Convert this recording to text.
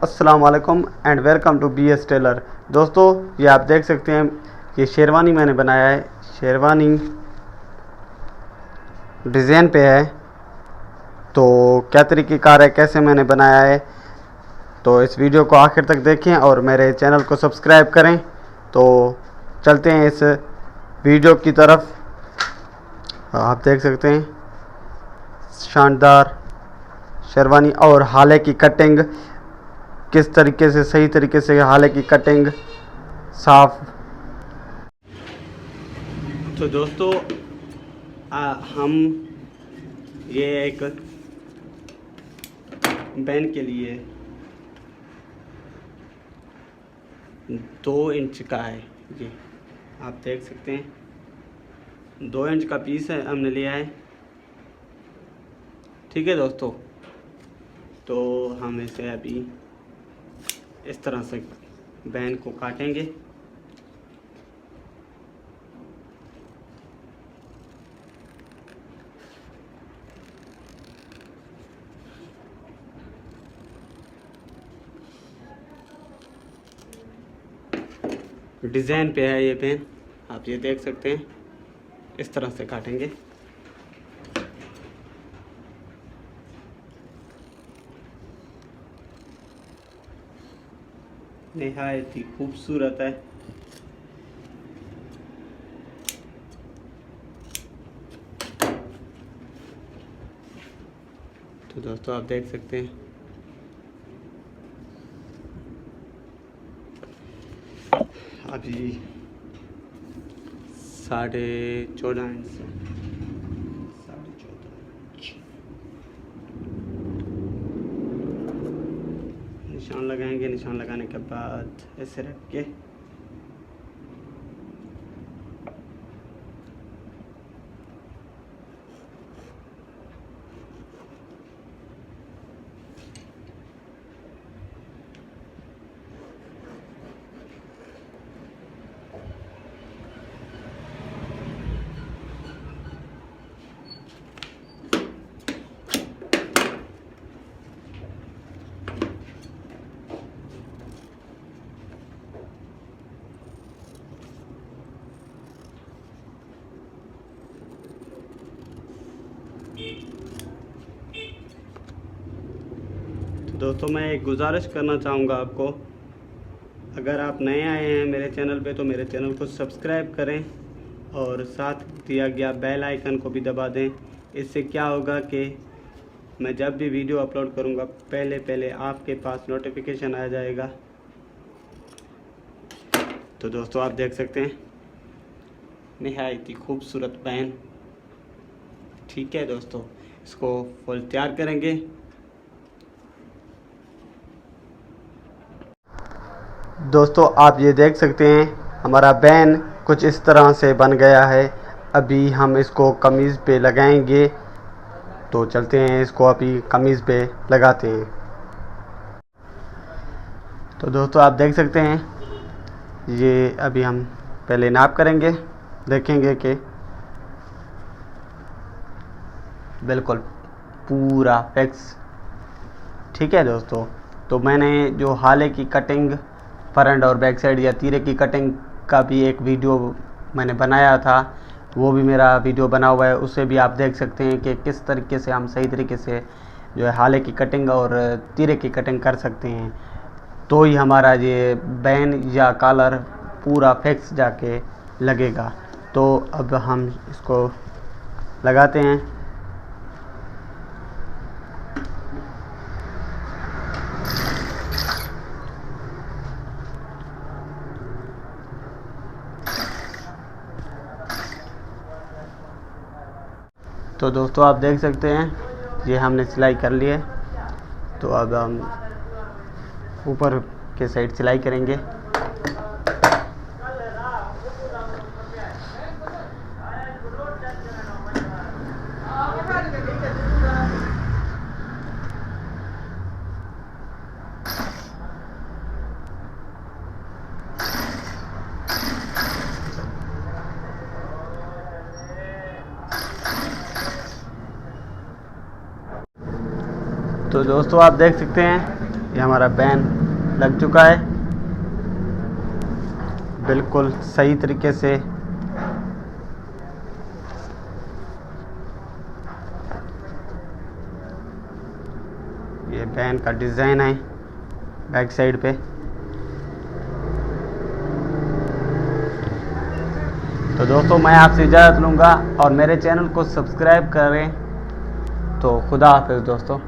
अस्सलाम वालेकुम and welcome to B S Taylor. दोस्तों, ये आप देख सकते हैं, ये शेरवानी मैंने बनाया है। शेरवानी डिज़ाइन पे है, तो क्या तरीक़ेकार है, कैसे मैंने बनाया है, तो इस वीडियो को आखिर तक देखें और मेरे चैनल को सब्सक्राइब करें। तो चलते हैं इस वीडियो की तरफ। आप देख सकते हैं शानदार शेरवानी और हाले की कटिंग, किस तरीके से, सही तरीके से हाले की कटिंग साफ। तो दोस्तों, हम ये एक बैन के लिए 2 इंच का है, ये आप देख सकते हैं 2 इंच का पीस है हमने लिया है। ठीक है दोस्तों, तो हम इसे अभी इस तरह से बैन को काटेंगे। डिज़ाइन पे है ये पेन, आप ये देख सकते हैं, इस तरह से काटेंगे। निहायत ही खूबसूरत है। तो दोस्तों, आप देख सकते हैं अभी 14.5 इंच से 14.5 इंच निशान लगाएंगे। निशान लगाने के बाद ऐसे रख के दोस्तों, मैं एक गुजारिश करना चाहूँगा आपको, अगर आप नए आए हैं मेरे चैनल पे तो मेरे चैनल को सब्सक्राइब करें और साथ दिया गया बेल आइकन को भी दबा दें। इससे क्या होगा कि मैं जब भी वीडियो अपलोड करूँगा पहले आपके पास नोटिफिकेशन आ जाएगा। तो दोस्तों, आप देख सकते हैं निहायत ही खूबसूरत बैन। ठीक है दोस्तों, इसको फुल तैयार करेंगे। दोस्तों, आप ये देख सकते हैं हमारा बैन कुछ इस तरह से बन गया है। अभी हम इसको कमीज़ पे लगाएंगे, तो चलते हैं इसको अभी कमीज़ पे लगाते हैं। तो दोस्तों, आप देख सकते हैं ये अभी हम पहले नाप करेंगे, देखेंगे कि बिल्कुल पूरा फिक्स। ठीक है दोस्तों, तो मैंने जो हाले की कटिंग फ्रंट और बैक साइड या तीरे की कटिंग का भी एक वीडियो मैंने बनाया था, वो भी मेरा वीडियो बना हुआ है, उससे भी आप देख सकते हैं कि किस तरीके से हम सही तरीके से जो है हाले की कटिंग और तीरे की कटिंग कर सकते हैं। तो ही हमारा ये बैन या कॉलर पूरा फिक्स जाके लगेगा। तो अब हम इसको लगाते हैं। तो दोस्तों, आप देख सकते हैं ये हमने सिलाई कर ली है। तो अब हम ऊपर के साइड सिलाई करेंगे। तो दोस्तों, आप देख सकते हैं ये हमारा बैन लग चुका है बिल्कुल सही तरीके से। ये बैन का डिज़ाइन है बैक साइड पे। तो दोस्तों मैं आपसे इजाज़त लूँगा और मेरे चैनल को सब्सक्राइब करें। तो खुदा हाफिज़ दोस्तों।